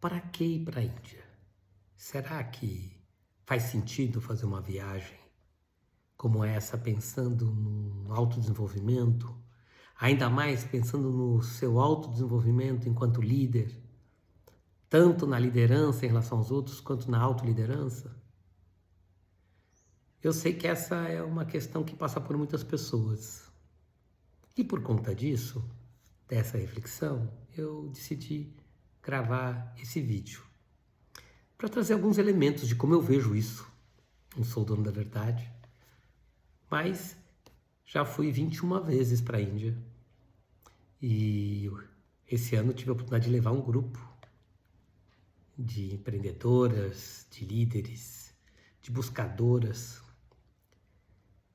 Para que ir para a Índia? Será que faz sentido fazer uma viagem como essa pensando no autodesenvolvimento? Ainda mais pensando no seu autodesenvolvimento enquanto líder, tanto na liderança em relação aos outros quanto na autoliderança? Eu sei que essa é uma questão que passa por muitas pessoas. E por conta disso, dessa reflexão, eu decidi gravar esse vídeo para trazer alguns elementos de como eu vejo isso. Não sou o dono da verdade, mas já fui 21 vezes para a Índia e esse ano tive a oportunidade de levar um grupo de empreendedoras, de líderes, de buscadoras,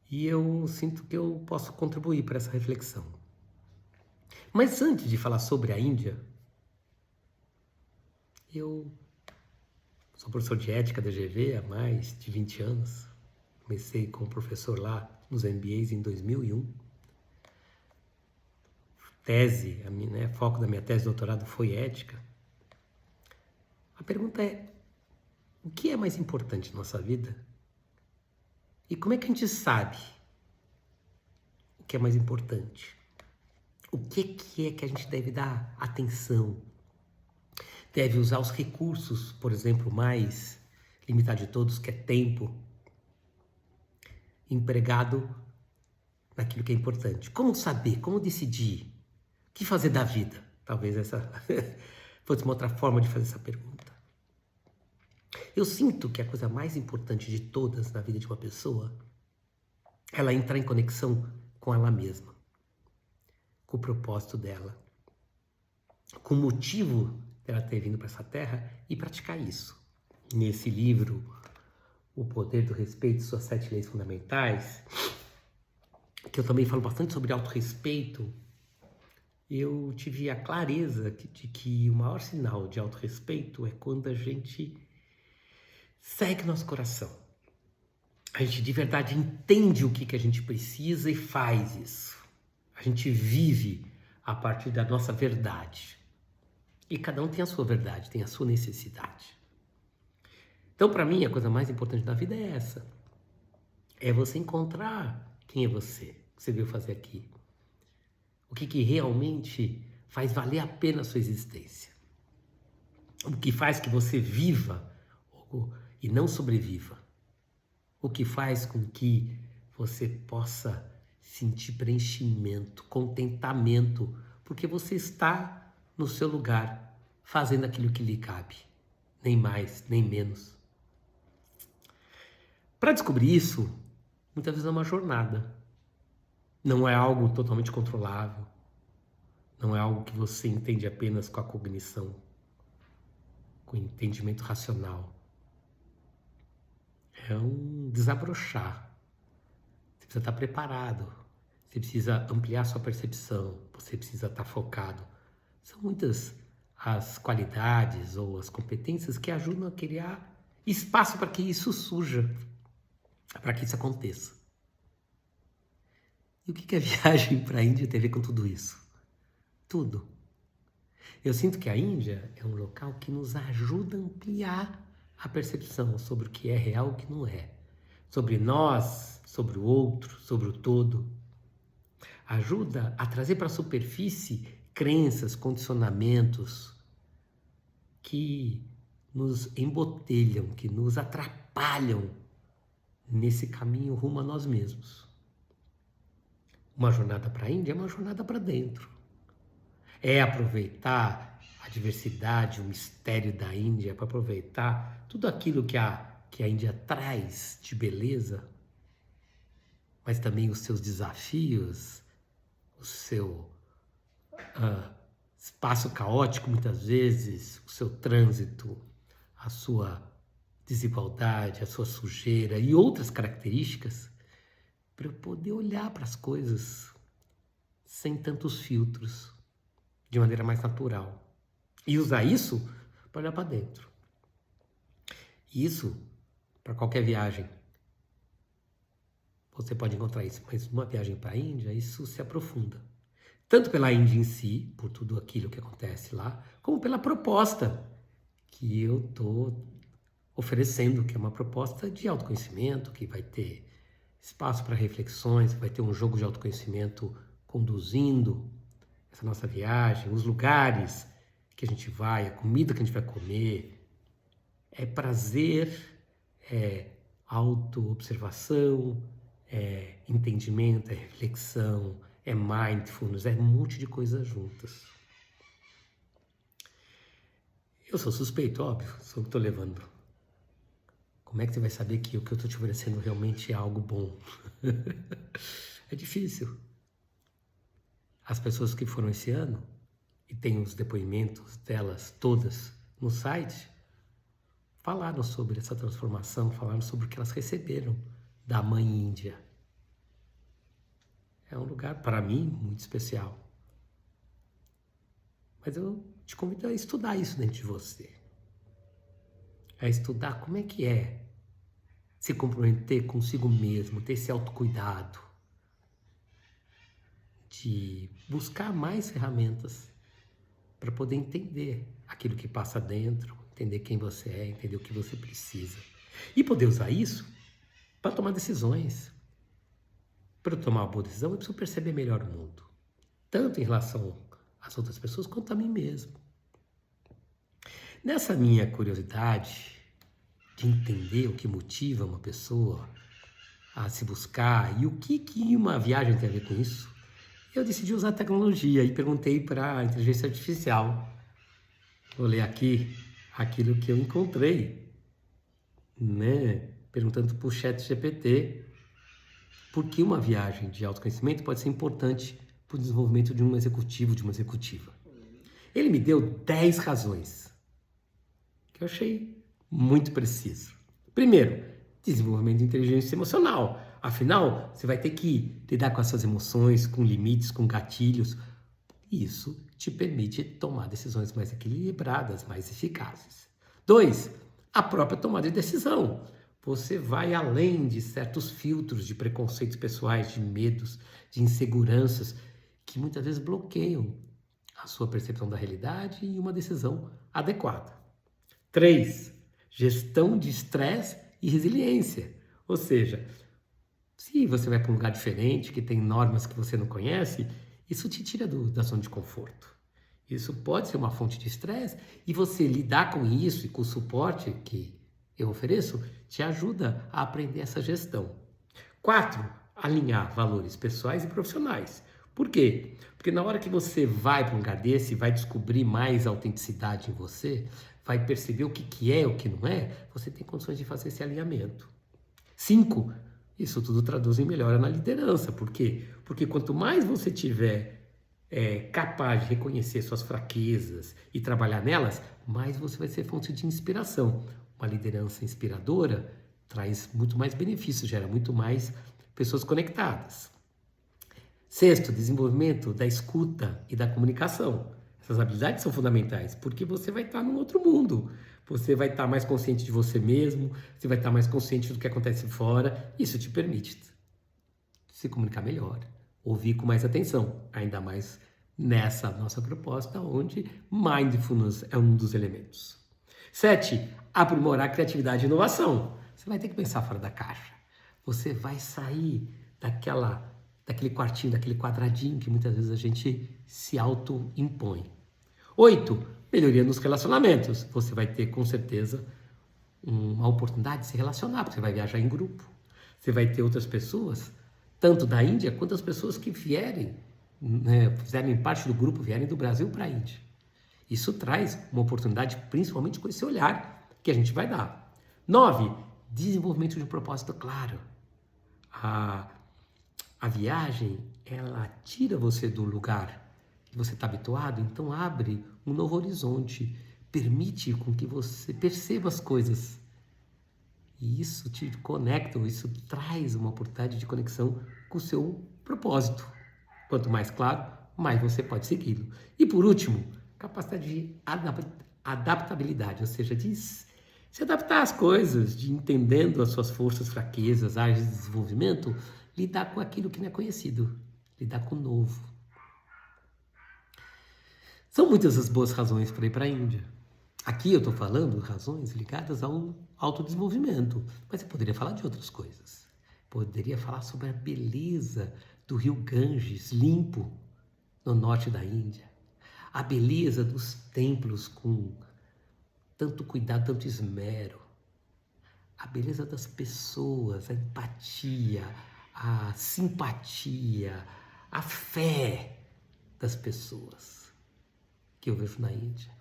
e eu sinto que eu posso contribuir para essa reflexão. Mas antes de falar sobre a Índia, eu sou professor de ética da GV há mais de 20 anos. Comecei como professor lá nos MBAs em 2001. Foco da minha tese de doutorado foi ética. A pergunta é, o que é mais importante na nossa vida? E como é que a gente sabe o que é mais importante? O que é que a gente deve dar atenção? Deve usar os recursos, por exemplo, mais limitado de todos, que é tempo, empregado naquilo que é importante. Como saber? Como decidir? O que fazer da vida? Talvez essa fosse uma outra forma de fazer essa pergunta. Eu sinto que a coisa mais importante de todas na vida de uma pessoa, ela entrar em conexão com ela mesma, com o propósito dela, com o motivo dela ter vindo para essa terra e praticar isso. Nesse livro, O Poder do Respeito e Suas 7 Leis Fundamentais, que eu também falo bastante sobre autorrespeito, eu tive a clareza de que o maior sinal de autorrespeito é quando a gente segue nosso coração. A gente de verdade entende o que a gente precisa e faz isso. A gente vive a partir da nossa verdade. E cada um tem a sua verdade, tem a sua necessidade. Então, para mim, a coisa mais importante da vida é essa. É você encontrar quem é você, o que você veio fazer aqui. O que realmente faz valer a pena a sua existência. O que faz que você viva e não sobreviva. O que faz com que você possa sentir preenchimento, contentamento, porque você está no seu lugar, fazendo aquilo que lhe cabe, nem mais, nem menos. Para descobrir isso, muitas vezes é uma jornada. Não é algo totalmente controlável, não é algo que você entende apenas com a cognição, com o entendimento racional. É um desabrochar. Você precisa estar preparado, você precisa ampliar sua percepção, você precisa estar focado. São muitas as qualidades ou as competências que ajudam a criar espaço para que isso surja, para que isso aconteça. E o que a viagem para a Índia tem a ver com tudo isso? Tudo. Eu sinto que a Índia é um local que nos ajuda a ampliar a percepção sobre o que é real e o que não é. Sobre nós, sobre o outro, sobre o todo. Ajuda a trazer para a superfície crenças, condicionamentos que nos embotelham, que nos atrapalham nesse caminho rumo a nós mesmos. Uma jornada para a Índia é uma jornada para dentro. É aproveitar a diversidade, o mistério da Índia, para aproveitar tudo aquilo que a Índia traz de beleza, mas também os seus desafios, o seu espaço caótico muitas vezes, o seu trânsito, a sua desigualdade, a sua sujeira e outras características, para eu poder olhar para as coisas sem tantos filtros, de maneira mais natural. E usar isso para olhar para dentro. Isso, para qualquer viagem, você pode encontrar isso, mas uma viagem para a Índia, isso se aprofunda. Tanto pela Índia em si, por tudo aquilo que acontece lá, como pela proposta que eu estou oferecendo, que é uma proposta de autoconhecimento, que vai ter espaço para reflexões, vai ter um jogo de autoconhecimento conduzindo essa nossa viagem, os lugares que a gente vai, a comida que a gente vai comer. É prazer, é autoobservação, é entendimento, é reflexão, é mindfulness, é um monte de coisas juntas. Eu sou suspeito, óbvio, sou o que estou levando. Como é que você vai saber que o que eu estou te oferecendo realmente é algo bom? É difícil. As pessoas que foram esse ano, e tem os depoimentos delas todas no site, falaram sobre essa transformação, falaram sobre o que elas receberam da Mãe Índia. É um lugar, para mim, muito especial. Mas eu te convido a estudar isso dentro de você. A estudar como é se comprometer consigo mesmo, ter esse autocuidado, de buscar mais ferramentas para poder entender aquilo que passa dentro, entender quem você é, entender o que você precisa. E poder usar isso para tomar decisões. Para eu tomar uma boa decisão, eu preciso perceber melhor o mundo. Tanto em relação às outras pessoas, quanto a mim mesmo. Nessa minha curiosidade de entender o que motiva uma pessoa a se buscar e o que uma viagem tem a ver com isso, eu decidi usar a tecnologia e perguntei para a inteligência artificial. Vou ler aqui aquilo que eu encontrei, perguntando para o ChatGPT por que uma viagem de autoconhecimento pode ser importante para o desenvolvimento de um executivo, de uma executiva. Ele me deu 10 razões que eu achei muito preciso. Primeiro, desenvolvimento de inteligência emocional. Afinal, você vai ter que lidar com as suas emoções, com limites, com gatilhos. Isso te permite tomar decisões mais equilibradas, mais eficazes. 2, a própria tomada de decisão. Você vai além de certos filtros de preconceitos pessoais, de medos, de inseguranças, que muitas vezes bloqueiam a sua percepção da realidade e uma decisão adequada. 3, gestão de estresse e resiliência. Ou seja, se você vai para um lugar diferente, que tem normas que você não conhece, isso te tira da zona de conforto. Isso pode ser uma fonte de estresse e você lidar com isso e com o suporte que eu ofereço te ajuda a aprender essa gestão. 4, alinhar valores pessoais e profissionais. Por quê? Porque na hora que você vai para um lugar desse, vai descobrir mais autenticidade em você, vai perceber o que é e o que não é, você tem condições de fazer esse alinhamento. 5, isso tudo traduz em melhora na liderança. Por quê? Porque quanto mais você tiver capaz de reconhecer suas fraquezas e trabalhar nelas, mais você vai ser fonte de inspiração. Uma liderança inspiradora traz muito mais benefícios, gera muito mais pessoas conectadas. 6, desenvolvimento da escuta e da comunicação. Essas habilidades são fundamentais, porque você vai estar num outro mundo. Você vai estar mais consciente de você mesmo, você vai estar mais consciente do que acontece fora. Isso te permite se comunicar melhor, ouvir com mais atenção, ainda mais nessa nossa proposta, onde mindfulness é um dos elementos. 7, aprimorar a criatividade e inovação. Você vai ter que pensar fora da caixa. Você vai sair daquele quartinho, daquele quadradinho que muitas vezes a gente se auto-impõe. 8, melhoria nos relacionamentos. Você vai ter, com certeza, uma oportunidade de se relacionar, porque você vai viajar em grupo. Você vai ter outras pessoas, tanto da Índia quanto as pessoas que vierem, fizerem parte do grupo, vierem do Brasil para a Índia. Isso traz uma oportunidade, principalmente com esse olhar que a gente vai dar. 9, desenvolvimento de um propósito claro. A viagem, ela tira você do lugar que você está habituado, então abre um novo horizonte, permite com que você perceba as coisas. E isso te conecta, isso traz uma oportunidade de conexão com o seu propósito. Quanto mais claro, mais você pode segui-lo. E por último, capacidade de adaptabilidade, ou seja, de se adaptar às coisas, de entendendo as suas forças, fraquezas, áreas de desenvolvimento, lidar com aquilo que não é conhecido, lidar com o novo. São muitas as boas razões para ir para a Índia. Aqui eu estou falando razões ligadas ao autodesenvolvimento, mas eu poderia falar de outras coisas. Poderia falar sobre a beleza do rio Ganges, limpo, no norte da Índia. A beleza dos templos com tanto cuidado, tanto esmero. A beleza das pessoas, a empatia, a simpatia, a fé das pessoas que eu vejo na Índia.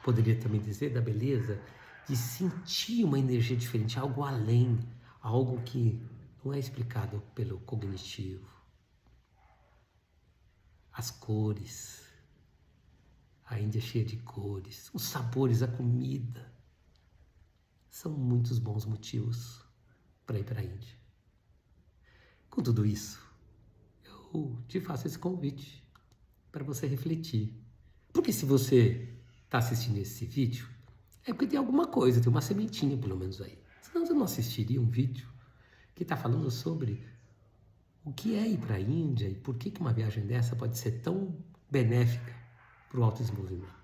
Poderia também dizer da beleza de sentir uma energia diferente, algo além, algo que não é explicado pelo cognitivo. As cores, a Índia é cheia de cores, os sabores, a comida. São muitos bons motivos para ir para a Índia. Com tudo isso, eu te faço esse convite para você refletir. Porque se você está assistindo esse vídeo, é porque tem alguma coisa, tem uma sementinha pelo menos aí. Senão você não assistiria um vídeo que está falando sobre o que é ir para a Índia e por que uma viagem dessa pode ser tão benéfica para o autodesenvolvimento.